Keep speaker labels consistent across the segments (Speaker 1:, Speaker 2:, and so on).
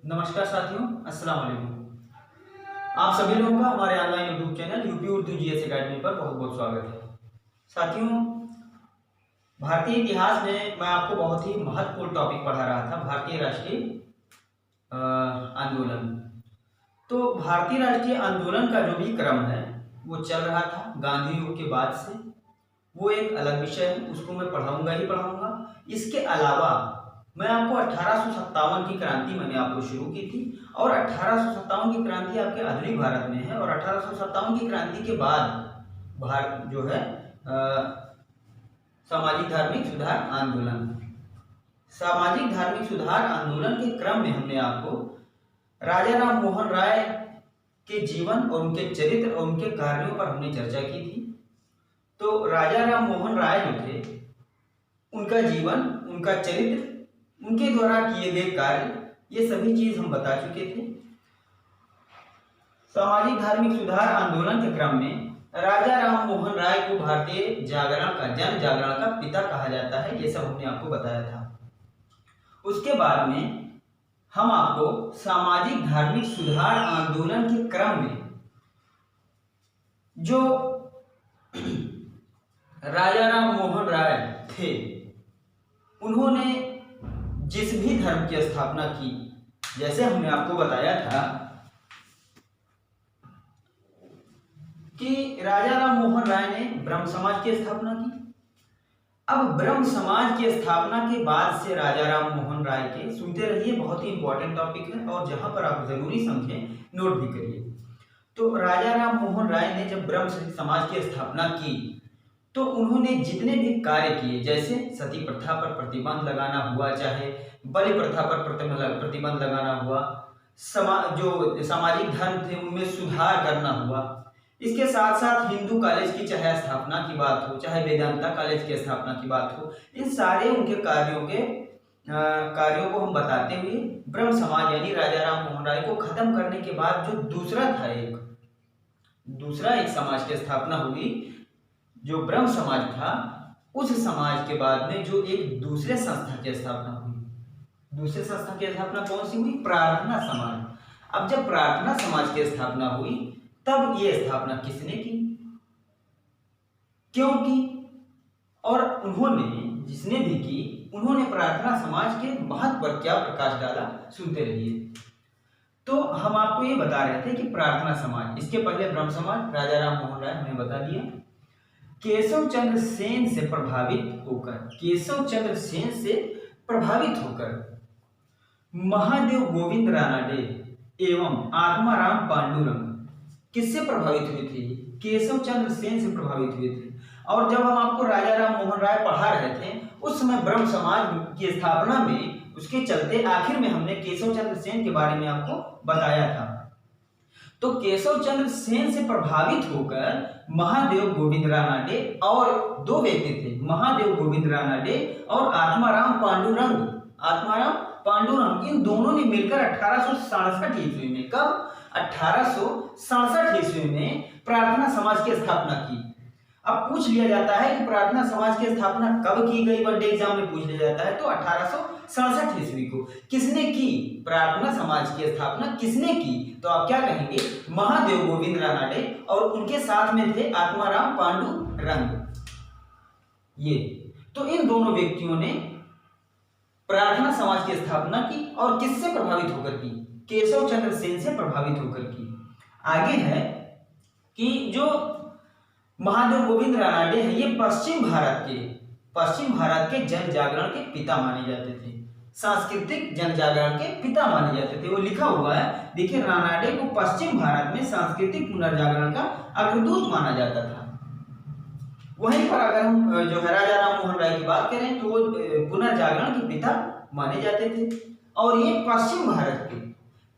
Speaker 1: नमस्कार साथियों, अस्सलाम वालेकुम। आप सभी लोगों का हमारे online YouTube channel UP Urdu GS academy पर बहुत बहुत स्वागत है। साथियों, भारतीय इतिहास में मैं आपको बहुत ही महत्वपूर्ण टॉपिक पढ़ा रहा था, भारतीय राष्ट्रीय आंदोलन। तो भारतीय राष्ट्रीय आंदोलन का जो भी क्रम है वो चल रहा था गांधी युग के बाद से। वो एक अलग विषय है, उसको मैं पढ़ाऊंगा ही पढ़ाऊंगा। इसके अलावा मैं आपको 1857 की क्रांति मैंने आपको शुरू की थी, और 1857 की क्रांति आपके आधुनिक भारत में है। और 1857 की क्रांति के बाद भारत जो है सामाजिक धार्मिक सुधार आंदोलन, सामाजिक धार्मिक सुधार आंदोलन के क्रम में हमने आपको राजा राम मोहन राय के जीवन और उनके चरित्र और उनके कार्यों पर हमने चर्चा की थी। तो राजा राम मोहन राय जो थे, उनका जीवन, उनका चरित्र, उनके द्वारा किए गए कार्य, ये सभी चीज हम बता चुके थे। सामाजिक धार्मिक सुधार आंदोलन के क्रम में राजा राम मोहन राय को भारतीय जागरण का, जन जागरण का पिता कहा जाता है, ये सब हमने आपको बताया था। उसके बाद में हम आपको सामाजिक धार्मिक सुधार आंदोलन के क्रम में जो राजा राम मोहन राय थे, उन्होंने जिस भी धर्म की स्थापना की, जैसे हमने आपको बताया था कि राजा राम मोहन राय ने ब्रह्म समाज की स्थापना की। अब ब्रह्म समाज की स्थापना के बाद से राजा राम मोहन राय के, सुनते रहिए, बहुत ही इंपॉर्टेंट टॉपिक है और जहां पर आप जरूरी समझें, नोट भी करिए। तो राजा राम मोहन राय ने जब ब्रह्म समाज की स्थापना की तो उन्होंने जितने भी कार्य किए, जैसे सती प्रथा पर प्रतिबंध लगाना हुआ, चाहे बलि प्रथा पर प्रतिबंध लगाना हुआ, जो सामाजिक धर्म थे उनमें सुधार करना हुआ, इसके साथ साथ हिंदू कॉलेज की चाहे स्थापना की बात हो, चाहे वेदांता कॉलेज की स्थापना की बात हो, इन सारे उनके कार्यों को हम बताते हुए ब्रह्म समाज यानी राजा राम मोहन राय को खत्म करने के बाद जो दूसरा एक समाज की स्थापना हुई, जो ब्रह्म समाज था, उस समाज के बाद में जो एक दूसरे संस्था की स्थापना हुई। दूसरे संस्था की स्थापना कौन सी हुई? प्रार्थना समाज। अब जब प्रार्थना समाज की स्थापना हुई, तब ये स्थापना किसने की, क्यों की, और उन्होंने, जिसने भी की, उन्होंने प्रार्थना समाज के महत्व पर क्या प्रकाश डाला, सुनते रहिए। तो हम आपको ये बता रहे थे कि प्रार्थना समाज, इसके पहले ब्रह्म समाज, राजा राम मोहन राय, हमने बता दिया। केशव चंद्र सेन से प्रभावित होकर महादेव गोविंद रानाडे एवं आत्माराम पांडुरंग किससे प्रभावित हुए थे? केशव चंद्र सेन से प्रभावित हुए थे। और जब हम आपको राजा राम मोहन राय पढ़ा रहे थे, उस समय ब्रह्म समाज की स्थापना में, उसके चलते आखिर में हमने केशव चंद्र सेन के बारे में आपको बताया था। तो केशव चंद्र सेन से प्रभावित होकर महादेव गोविंद रानाडे, और दो व्यक्ति थे, महादेव गोविंद रानाडे और आत्माराम पांडुरंग, इन दोनों ने मिलकर 1867 ईस्वी में, कब? 1867 ईस्वी में प्रार्थना समाज की स्थापना की। अब पूछ लिया जाता है कि प्रार्थना समाज की स्थापना कब की गई, वनडे एग्जाम में पूछ लिया जाता है, तो 1867 ईस्वी को। किसने की प्रार्थना समाज की स्थापना, किसने की? तो आप क्या कहेंगे? महादेव गोविंद रानाडे, और उनके साथ में थे आत्माराम पांडुरंग। ये तो इन दोनों व्यक्तियों ने प्रार्थना समाज की स्थापना की, और किससे प्रभावित होकर की? केशव चंद्र सेन से प्रभावित होकर की। आगे है कि जो महादेव गोविंद रानाडे हैं, ये पश्चिम भारत के जन जागरण के पिता माने जाते थे, सांस्कृतिक जन जागरण के पिता माने जाते थे। वो लिखा हुआ है, देखिए, रानाडे को पश्चिम भारत में सांस्कृतिक पुनर्जागरण का अग्रदूत माना जाता था। वहीं पर अगर हम जो है राजा राम मोहन राय की बात करें, तो वो पुनर्जागरण के पिता माने जाते थे, और ये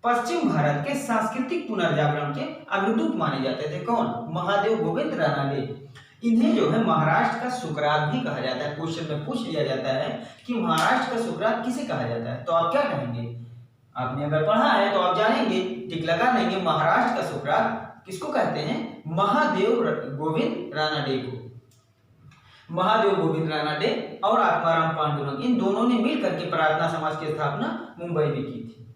Speaker 1: पश्चिम भारत के सांस्कृतिक पुनर्जागरण के अग्रदूत माने जाते थे। कौन? महादेव गोविंद रानाडे। इन्हें जो है महाराष्ट्र का सुकरात भी कहा जाता है। क्वेश्चन में पूछ लिया जाता है कि महाराष्ट्र का सुकरात किसे कहा जाता है, तो आप क्या कहेंगे? आपने अगर पढ़ा है तो आप जानेंगे, टिक लगा लेंगे। महाराष्ट्र का सुकरात किसको कहते हैं? महादेव गोविंद रानाडे को। महादेव गोविंद रानाडे और आत्माराम पांडुरंग, इन दोनों ने मिलकर के प्रार्थना समाज की स्थापना मुंबई में की थी।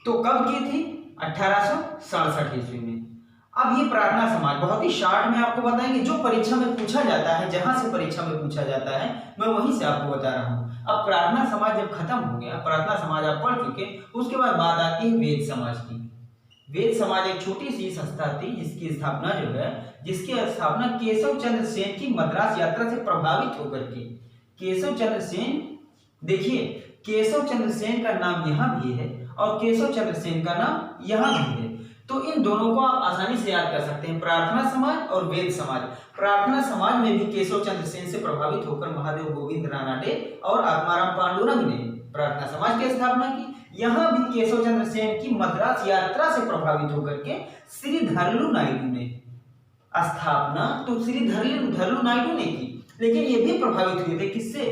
Speaker 1: तो कब की थी? 1867 ईस्वी में। अब ये प्रार्थना समाज बहुत ही शॉर्ट में आपको बताएंगे, जो परीक्षा में पूछा जाता है, जहां से परीक्षा में पूछा जाता है मैं वहीं से आपको बता रहा हूँ। अब प्रार्थना समाज जब खत्म हो गया, प्रार्थना समाज आप पढ़ चुके, उसके बाद बात आती है वेद समाज की। वेद समाज एक छोटी सी संस्था थी जिसकी स्थापना जिसकी स्थापना केशव चंद्र सेन की मद्रास यात्रा से प्रभावित होकर के, केशव चंद्र सेन, देखिए केशव चंद्र सेन का नाम यहाँ भी है और केशव चंद्र सेन का नाम यहाँ भी है, तो इन दोनों को आप आसानी से याद कर सकते हैं, प्रार्थना समाज और वेद समाज। प्रार्थना समाज में भी केशव चंद्र सेन से प्रभावित होकर महादेव गोविंद रानाडे और आत्माराम पांडुरंग ने प्रार्थना समाज की स्थापना की। यहाँ भी केशव चंद्र सेन की मद्रास यात्रा से प्रभावित होकर के श्री धरलू नायडू ने स्थापना, तो श्री धरलू नायडू ने की, लेकिन ये भी प्रभावित हुए थे किससे?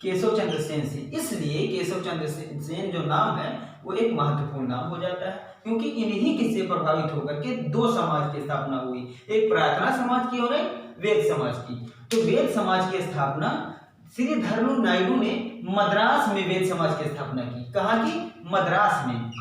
Speaker 1: केशव चंद्र सेन से। इसलिए केशव चंद्र सेन जो नाम है वो एक महत्वपूर्ण नाम हो जाता है, क्योंकि इन्हीं किससे प्रभावित होकर के दो समाज की स्थापना हुई, एक प्रार्थना समाज की और एक वेद समाज की। तो वेद समाज की स्थापना श्री धरलू नायडू ने मद्रास में वेद समाज की स्थापना की। कहाँ की? मद्रास में।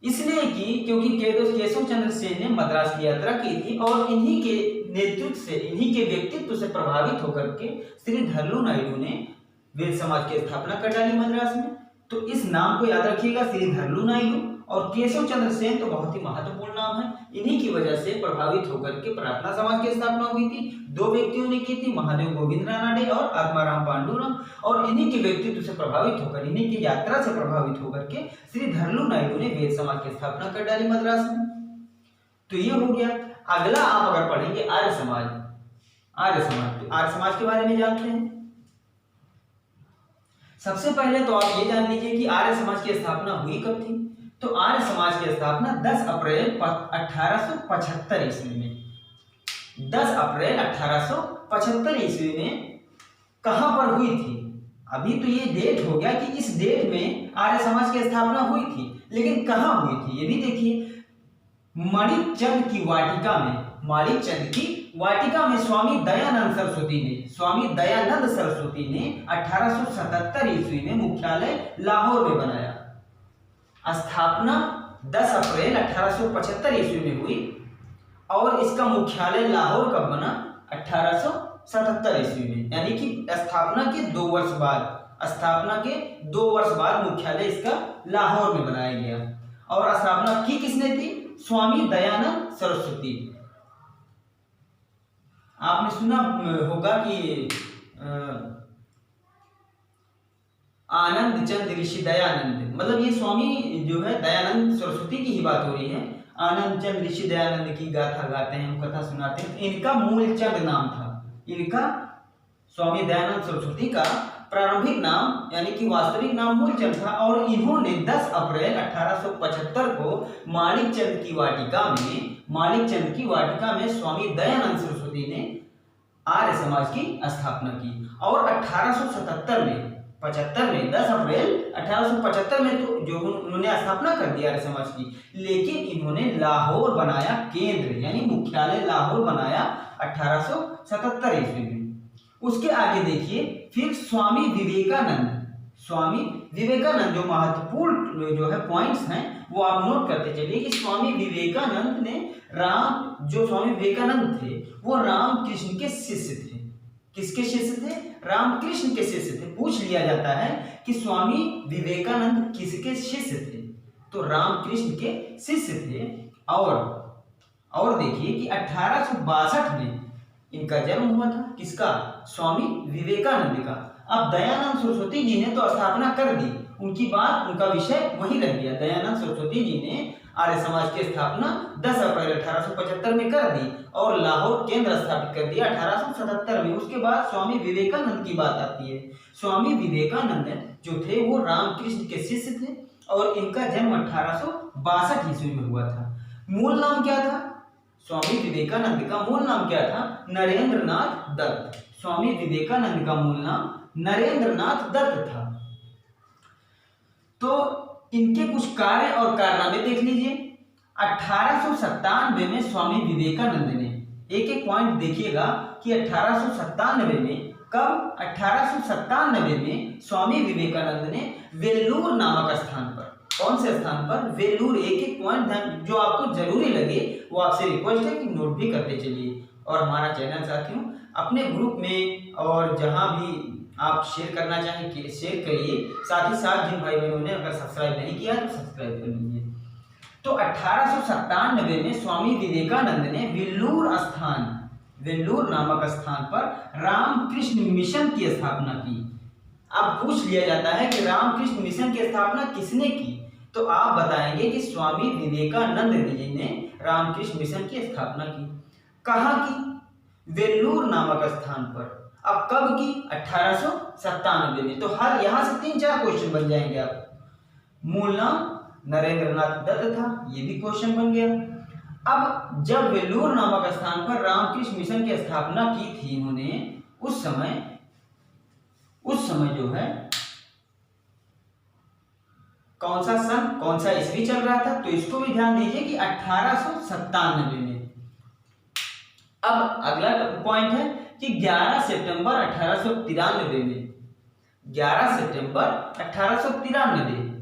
Speaker 1: इसलिए की क्योंकि केशव चंद्र सेन ने मद्रास की यात्रा की थी और इन्हीं के नेतृत्व से, इन्हीं के व्यक्तित्व से प्रभावित होकर के श्री धरलू नायडू ने वेद समाज की स्थापना कर डाली मद्रास में। तो इस नाम को याद रखिएगा, श्री धरलू नायडू और केशव चंद्र सेन तो बहुत ही महत्वपूर्ण नाम है। इन्हीं की वजह से प्रभावित होकर के प्रार्थना समाज की स्थापना हुई थी। दो व्यक्तियों ने की थी, महादेव गोविंद रानाडे और आत्माराम पांडुरंग, और इन्हीं के व्यक्तित्व से प्रभावित होकर, इन्हीं की यात्रा से प्रभावित होकर के श्री धरलू नायडू ने वेद समाज की स्थापना कर डाली मद्रास में। तो ये हो गया। अगला आप अगर पढ़ेंगे आर्य समाज, आर्य समाज, तो आर्य समाज के बारे में जानते हैं। सबसे पहले तो आप ये जान लीजिए कि आर्य समाज की स्थापना हुई कब थी। तो आर्य समाज की स्थापना 10 अप्रैल 1875 ईस्वी में, 10 अप्रैल 1875 ईस्वी में कहां पर हुई थी? अभी तो ये डेट हो गया कि इस डेट में आर्य समाज की स्थापना हुई थी, लेकिन कहां हुई थी ये भी देखिए। माणिकचंद की वाटिका में, माणिकचंद की वाटिका में स्वामी दयानंद सरस्वती ने, स्वामी दयानंद सरस्वती ने 1877 ईस्वी में मुख्यालय लाहौर में बनाया। स्थापना 10 अप्रैल 1875 ईस्वी में हुई और इसका मुख्यालय लाहौर कब बना? 1877 ईस्वी में, यानी कि स्थापना के 2 वर्ष बाद, स्थापना के 2 वर्ष बाद मुख्यालय इसका लाहौर में बनाया गया। और स्थापना की किसने थी? स्वामी दयानंद सरस्वती। आपने सुना होगा कि आनंद चंद ऋषि दयानंद, मतलब ये स्वामी जो है दयानंद सरस्वती की ही बात हो रही है। आनंद चंद ऋषि दयानंद की गाथा गाते हैं, हम कथा सुनाते हैं। इनका मूलचंद नाम था, इनका स्वामी दयानंद सरस्वती का प्रारंभिक नाम यानी कि वास्तविक नाम मूलचंद था। और इन्होंने 10 अप्रैल 1875 को माणिकचंद की वाटिका में, माणिकचंद की वाटिका में स्वामी दयानंद सरस्वती ने आर्य समाज की स्थापना की। और 1877 में, 75 में, 10 अप्रैल 1875 में तो जो उन्होंने स्थापना कर दी आर्य समाज की, लेकिन इन्होंने लाहौर बनाया केंद्र, यानी मुख्यालय लाहौर बनाया 1877 ईस्वी में। उसके आगे देखिए फिर स्वामी विवेकानंद, स्वामी विवेकानंद, जो महत्वपूर्ण जो है पॉइंट्स हैं वो आप नोट करते चलिए कि स्वामी विवेकानंद ने जो स्वामी विवेकानंद थे वो राम कृष्ण के शिष्य थे। किसके शिष्य थे? रामकृष्ण के शिष्य थे। पूछ लिया जाता है कि स्वामी विवेकानंद किसके शिष्य थे? तो रामकृष्ण के शिष्य थे। और देखिए कि 1862 में इनका जन्म हुआ था। किसका? स्वामी विवेकानंद का। अब दयानंद सरस्वती जी ने तो स्थापना कर दी, उनकी बात, उनका विषय वही रह गया। दयानंद सरस्वती जी ने आर्य समाज की स्थापना 10 अप्रैल 1875 में कर दी और लाहौर केंद्र स्थापित कर दिया 1877 में। उसके बाद स्वामी विवेकानंद की बात आती है। स्वामी विवेकानंद जो थे वो रामकृष्ण के शिष्य थे और इनका जन्म 1862 ईस्वी में हुआ था। मूल नाम क्या था? स्वामी विवेकानंद का मूल नाम क्या था? नरेंद्रनाथ दत्त। स्वामी विवेकानंद का मूल नाम नरेंद्रनाथ दत्त था। तो इनके कुछ कार्य और कारनामे देख लीजिए। 1897 में स्वामी विवेकानंद ने, एक एक पॉइंट देखिएगा कि 1897 में, कब? 1897 में स्वामी विवेकानंद ने वेल्लूर नामक स्थान पर, कौन से स्थान पर? वेल्लूर। एक एक पॉइंट ध्यान जो आपको जरूरी लगे वो आपसे रिक्वेस्ट है कि नोट भी करते चलिए। और हमारा चैनल साथियों अपने ग्रुप में और जहां भी आप शेयर करना चाहें कि शेयर करिए, साथ ही साथ जिन भाई बहनों ने अगर सब्सक्राइब नहीं किया तो सब्सक्राइब कर लीजिए। तो 1897 में स्वामी विवेकानंद ने वेल्लूर नामक स्थान पर रामकृष्ण मिशन की स्थापना की। अब पूछ लिया जाता है कि रामकृष्ण मिशन की स्थापना किसने की, तो आप बताएंगे कि स्वामी विवेकानंद जी ने रामकृष्ण मिशन की स्थापना की। कहाँ की? वेल्लूर नामक स्थान पर। अब कब की? 1897 में। तो हर यहां से 3-4 क्वेश्चन बन जाएंगे आप। मूल नाम नरेंद्रनाथ दत्त था, ये भी क्वेश्चन बन गया। अब जब वेल्लूर नामक स्थान पर रामकृष्ण मिशन की स्थापना की थी इन्होंने, उस समय जो है कौन सा सन, कौन सा ईस्वी चल रहा था, तो इसको भी ध्यान दीजिए कि 1897 में। अब अगला पॉइंट है कि 11 सितंबर 1893 में, 11 सितंबर 1893,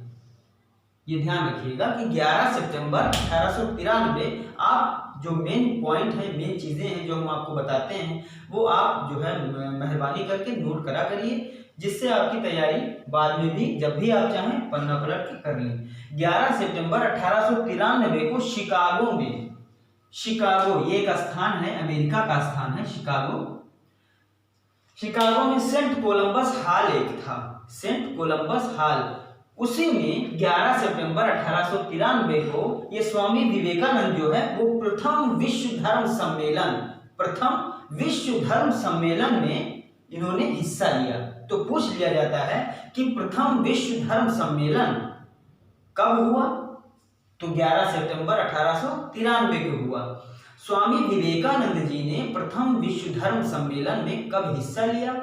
Speaker 1: ये ध्यान रखिएगा कि 11 सितंबर 1893। आप जो मेन पॉइंट है, मेन चीजें हैं जो हम आपको बताते हैं, वो आप जो है मेहरबानी करके नोट करा करिए, जिससे आपकी तैयारी बाद में भी जब भी आप चाहें पन्ना पलट के कर लें। 11 सितंबर 1893 को शिकागो ये एक स्थान है, अमेरिका का स्थान है शिकागो में सेंट कोलंबस हॉल एक था, सेंट कोलंबस हॉल। उसी में 11 सितंबर 1893 को ये स्वामी विवेकानंद जो है वो प्रथम विश्व धर्म सम्मेलन में इन्होंने हिस्सा लिया। तो पूछ लिया जाता है कि प्रथम विश्व धर्म सम्मेलन कब हुआ, तो 11 सितंबर 1893 को हुआ। स्वामी विवेकानंद जी ने प्रथम विश्व धर्म सम्मेलन में कब हिस्सा लिया?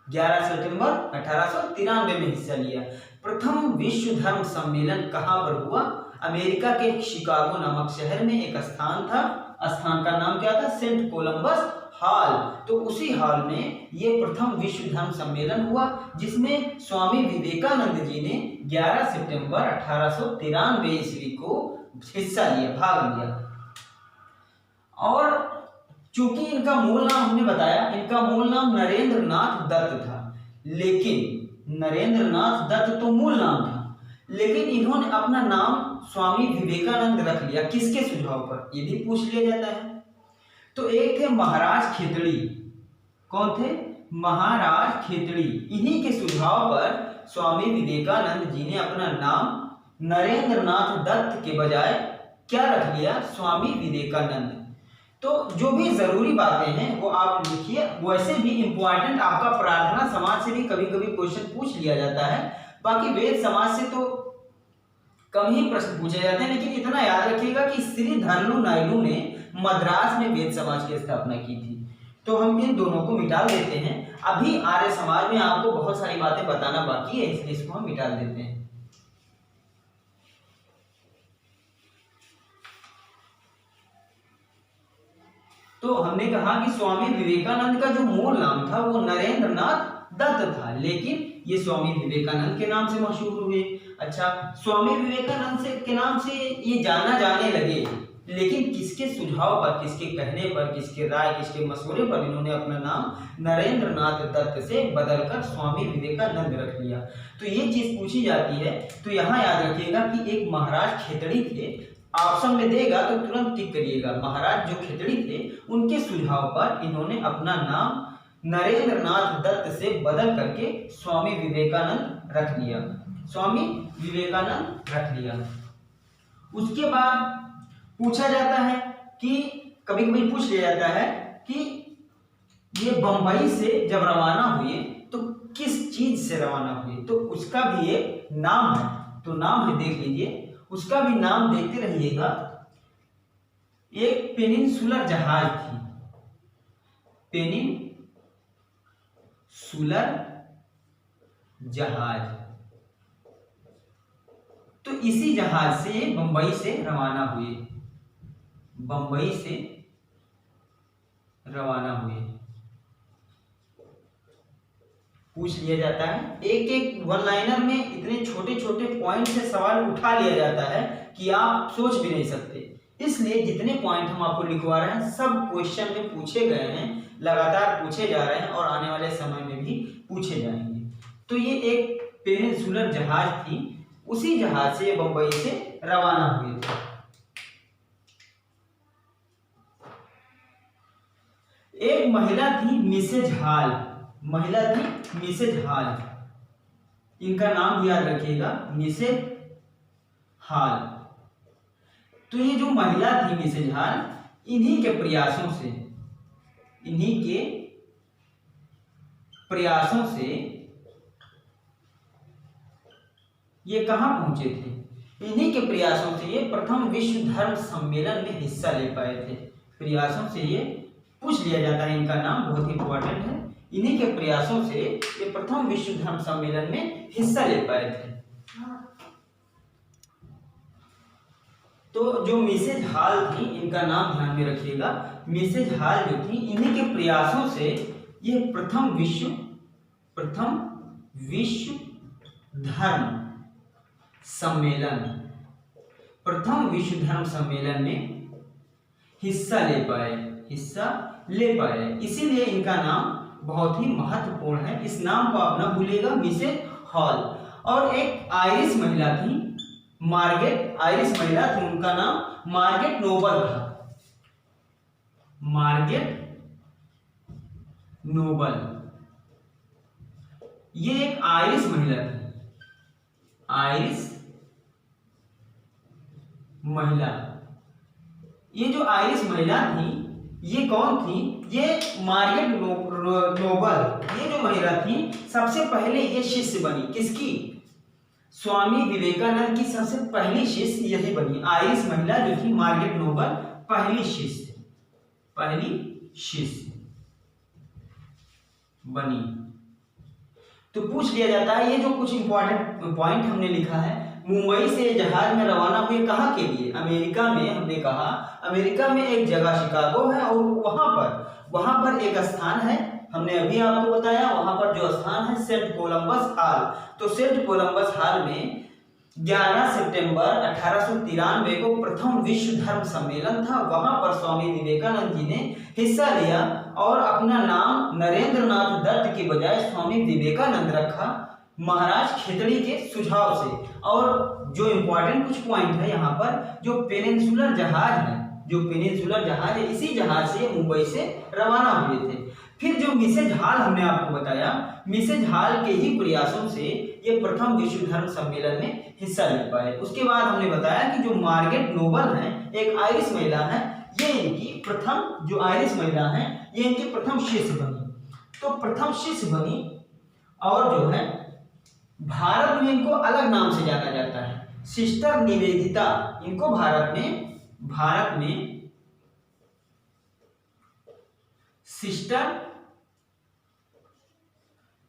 Speaker 1: 11 सितंबर 1893 में हिस्सा लिया। प्रथम विश्व धर्म सम्मेलन कहां पर हुआ? अमेरिका के शिकागो नामक शहर में एक स्थान था, स्थान का नाम क्या था? Saint Columbus hall. तो उसी हॉल में ये प्रथम विश्व धर्म सम्मेलन हुआ, जिसमें स्वामी विवेकानंद जी ने 11 सितंबर 1893 ईस्वी को हिस्सा लिया, भाग लिया। और चूंकि इनका मूल नाम हमने बताया, इनका मूल नाम नरेंद्रनाथ दत्त था, लेकिन नरेंद्रनाथ दत्त तो मूल नाम था, लेकिन इन्होंने अपना नाम स्वामी विवेकानंद रख लिया। किसके सुझाव पर? ये भी पूछ लिया जाता है। तो एक थे महाराज खेतड़ी। कौन थे? महाराज खेतड़ी। इन्हीं के सुझाव पर स्वामी विवेकानंद जी ने अपना नाम नरेंद्रनाथ दत्त के बजाय क्या रख लिया? स्वामी विवेकानंद। तो जो भी जरूरी बातें हैं वो आप लिखिए। वैसे भी इंपॉर्टेंट आपका प्रार्थना समाज से भी कभी कभी क्वेश्चन पूछ लिया जाता है, बाकी वेद समाज से तो कम ही प्रश्न पूछे जाते हैं। लेकिन इतना याद रखिएगा कि श्री धरलू नायडू ने मद्रास में वेद समाज की स्थापना की थी। तो हम इन दोनों को मिटा देते हैं। अभी आर्य समाज में आपको बहुत सारी बातें बताना बाकी है, इसलिए इसको हम मिटा देते हैं। तो हमने कहा कि स्वामी विवेकानंद का जो मूल नाम था वो नरेंद्रनाथ दत्त था, लेकिन ये स्वामी विवेकानंद के नाम से मशहूर हुए। अच्छा, स्वामी विवेकानंद के नाम से ये जाना जाने लगे, लेकिन किसके सुझाव पर, किसके कहने पर, किसके राय, किसके मशवरे पर इन्होंने अपना नाम नरेंद्रनाथ दत्त से बदलकर स्वामी विवेकानंद रख लिया? तो ये चीज पूछी जाती है। तो यहाँ याद रखिएगा कि एक महाराज खेतड़ी थे, ऑप्शन में देगा तो तुरंत टिक करिएगा। महाराज जो खेतड़ी थे उनके सुझाव पर इन्होंने अपना नाम नरेंद्रनाथ दत्त से बदल करके स्वामी विवेकानंद रख लिया, स्वामी विवेकानंद रख लिया। उसके बाद पूछा जाता है कि कभी कभी पूछ लिया जाता है कि ये बंबई से जब रवाना हुए तो किस चीज से रवाना हुए? तो उसका भी एक नाम है, तो नाम है देख लीजिए, उसका भी नाम देखते रहिएगा। एक पेनिनसुलर जहाज थी, पेनिनसुलर जहाज। तो इसी जहाज से बंबई से रवाना हुए, बंबई से रवाना हुए। पूछ लिया जाता है। एक एक वन लाइनर में इतने छोटे छोटे पॉइंट से सवाल उठा लिया जाता है कि आप सोच भी नहीं सकते। इसलिए जितने पॉइंट हम आपको लिखवा रहे हैं सब क्वेश्चन में पूछे गए हैं, लगातार पूछे जा रहे हैं और आने वाले समय में भी पूछे जाएंगे। तो ये एक पेनिनसुलर जहाज थी, उसी जहाज से बंबई से रवाना हुए थे। एक महिला थी मिसेज हॉल, महिला थी मिसेज हॉल, इनका नाम भी याद रखिएगा, मिसेज हॉल। तो ये जो महिला थी मिसेज हॉल, इन्हीं के प्रयासों से ये कहां पहुंचे थे? इन्हीं के प्रयासों से ये प्रथम विश्व धर्म सम्मेलन में हिस्सा ले पाए थे। प्रयासों से ये पूछ लिया जाता है, इनका नाम बहुत ही इंपॉर्टेंट है। इन्हीं के प्रयासों से ये प्रथम विश्व धर्म सम्मेलन में हिस्सा ले पाए थे। तो जो मिसेज हॉल थी, इनका नाम ध्यान में रखिएगा, मिसेज हॉल जो थी, इन्हीं के प्रयासों से ये प्रथम विश्व धर्म सम्मेलन, प्रथम विश्व धर्म सम्मेलन में हिस्सा ले पाए। इसीलिए इनका नाम बहुत ही महत्वपूर्ण है। इस नाम को आप ना भूलिएगा, मिसेज हॉल। और एक आयरिश महिला थी, आयरिश महिला थी, उनका नाम मार्गरेट नोबल था। मार्गरेट नोबल, ये एक आयरिश महिला थी, आयरिश महिला। ये जो आयरिश महिला थी, ये कौन थी? ये मार्गरेट नोबल, ये जो महिला थी सबसे पहले ये शिष्य बनी। किसकी? स्वामी विवेकानंद की सबसे पहली शिष्य यही बनी। आयरिश महिला जो थी मार्गरेट नोबल, पहली शिष्य बनी। तो पूछ लिया जाता है, ये जो कुछ इंपॉर्टेंट पॉइंट हमने लिखा है, मुंबई से जहाज में रवाना हुए कहाँ के लिए? अमेरिका में। हमने कहा अमेरिका में एक जगह शिकागो है और वहां पर एक स्थान है, हमने अभी आपको बताया। वहां पर जो स्थान है सेंट कोलंबस हॉल। तो सेंट कोलंबस हॉल में 11 सितंबर 1893 को प्रथम विश्व धर्म सम्मेलन था। वहां पर स्वामी विवेकानंद जी ने हिस्सा लिया और अपना नाम नरेंद्रनाथ दत्त के बजाय स्वामी विवेकानंद रखा, महाराज खेतड़ी के सुझाव से। और जो इंपॉर्टेंट कुछ पॉइंट है यहाँ पर, जो पेनिनसुलर जहाज है, इसी जहाज से मुंबई से रवाना हुए थे। फिर जो मिसेज हॉल हमने आपको बताया, मिसेज हॉल के ही प्रयासों से ये प्रथम विश्व धर्म सम्मेलन में हिस्सा ले पाए। उसके बाद हमने बताया कि जो मार्गरेट नोबल है, एक आयरिश महिला है, ये इनकी प्रथम शिष्य बनी। तो प्रथम शिष्य बनी और जो है भारत में इनको अलग नाम से जाना जाता है, सिस्टर निवेदिता। इनको भारत में सिस्टर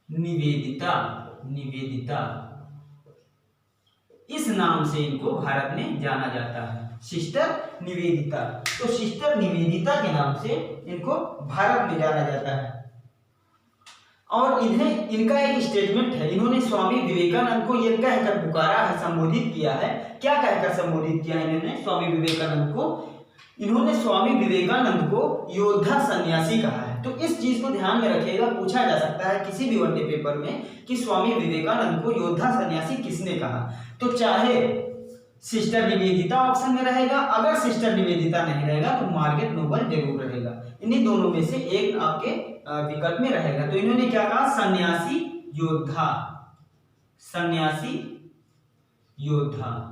Speaker 1: निवेदिता इस नाम से इनको भारत में जाना जाता है, सिस्टर निवेदिता। तो सिस्टर निवेदिता के नाम से इनको भारत में जाना जाता है। और इनका एक स्टेटमेंट है, इन्होंने स्वामी विवेकानंद को ये कहकर पुकारा है, संबोधित किया है। क्या कहकर संबोधित किया है इन्होंने स्वामी विवेकानंद को? इन्होंने स्वामी विवेकानंद को योद्धा सन्यासी कहा है। तो इस चीज को ध्यान में रखिएगा, पूछा जा सकता है किसी भी वनडे पेपर में कि स्वामी विवेकानंद को योद्धा सन्यासी किसने कहा। तो चाहे सिस्टर निवेदिता ऑप्शन में रहेगा, अगर सिस्टर निवेदिता नहीं रहेगा तो मार्गरेट नोबल जरूर रहेगा। इन्हीं दोनों में से एक आपके विकल्प में रहेगा। तो इन्होंने क्या कहा? सन्यासी योद्धा।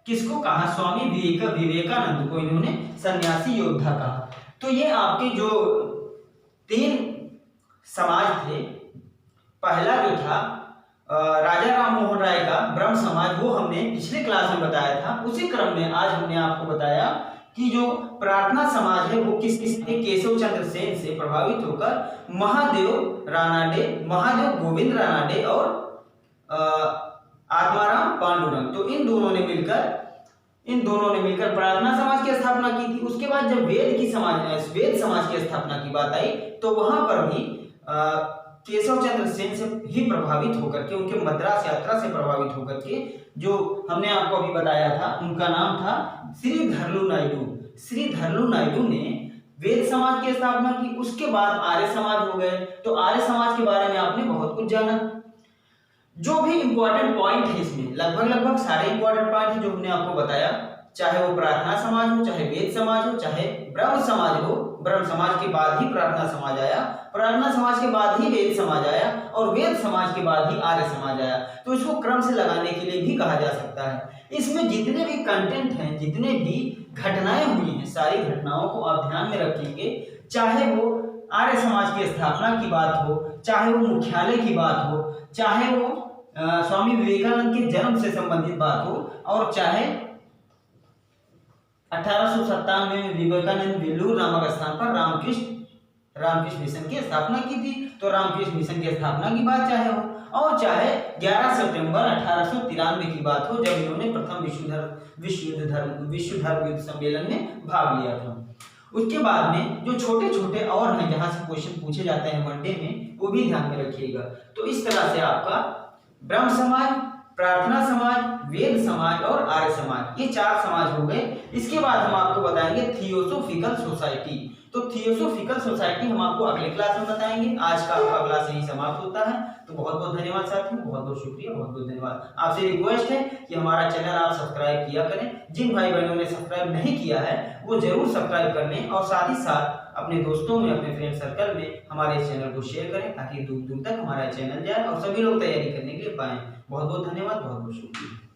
Speaker 1: किसको कहा? स्वामी विवेकानंद को इन्होंने सन्यासी योद्धा कहा। तो ये आपके जो 3 समाज थे, पहला जो था राजा राम मोहन राय का ब्रह्म समाज, वो हमने पिछले क्लास में बताया था। उसी क्रम में आज हमने आपको बताया कि जो प्रार्थना समाज है वो किसने? केशव चंद्र सेन से प्रभावित होकर महादेव गोविंद रानाडे और आत्माराम पांडुरंग, तो इन दोनों ने मिलकर प्रार्थना समाज की स्थापना की थी। उसके बाद जब वेद समाज की स्थापना की बात आई तो वहां पर भी केशव चंद्र सेन से ही प्रभावित होकर के, उनके मद्रास यात्रा से प्रभावित होकर के, जो हमने आपको अभी बताया था, उनका नाम था श्री धरलू नायडू। श्री धरलू नायडू ने वेद समाज की स्थापना की। उसके बाद आर्य समाज हो गए। तो आर्य समाज के बारे में आपने बहुत कुछ जाना। जो भी इंपॉर्टेंट पॉइंट है इसमें, लगभग सारे इंपॉर्टेंट पॉइंट है जो हमने आपको बताया, चाहे वो प्रार्थना समाज हो, चाहे वेद समाज हो, चाहे ब्रह्म समाज हो। ब्रह्म समाज के बाद ही प्रार्थना समाज आया, प्रार्थना समाज के बाद ही वेद समाज आया, और वेद समाज के बाद ही आर्य समाज आया। तो इसको क्रम से लगाने के लिए भी कहा जा सकता है। इसमें जितने भी कंटेंट हैं, जितने भी घटनाएं हुई हैं, सारी घटनाओं को आप ध्यान में रखेंगे। चाहे वो आर्य समाज की स्थापना की बात हो, चाहे वो मुख्यालय की बात हो, चाहे वो स्वामी विवेकानंद के जन्म से संबंधित बात हो, और चाहे 1897 में विवेकानंद वेलूर नामक स्थान पर रामकृष्ण मिशन की स्थापना की थी। तो रामकृष्ण मिशन की स्थापना की बात चाहे हो, और चाहे 11 सितंबर 1893 की बात हो, जब इन्होंने प्रथम विश्व धर्म युद्ध सम्मेलन में भाग लिया था। उसके बाद में जो छोटे छोटे और हैं जहां से क्वेश्चन पूछे जाते हैं वनडे में, वो भी ध्यान में रखिएगा। तो इस तरह से आपका ब्रह्म समाज, प्रार्थना समाज, वेद समाज और आर्य समाज, ये 4 समाज हो गए। इसके बाद हम आपको बताएंगे थियोसोफिकल सोसाइटी। तो थियोसोफिकल सोसाइटी हम आपको अगले क्लास में बताएंगे। आज का आपका क्लास यही समाप्त होता है। तो बहुत बहुत धन्यवाद साथियों, बहुत बहुत शुक्रिया, बहुत बहुत धन्यवाद। आपसे रिक्वेस्ट है कि हमारा चैनल आप सब्सक्राइब किया करें। जिन भाई बहनों ने सब्सक्राइब नहीं किया है वो जरूर सब्सक्राइब कर लें, और साथ ही साथ अपने दोस्तों में, अपने फ्रेंड सर्कल में हमारे चैनल को शेयर करें, ताकि दूर दूर तक हमारा चैनल जाए और सभी लोग तैयारी करने के लिए पाएं। बहुत बहुत धन्यवाद, बहुत बहुत शुक्रिया।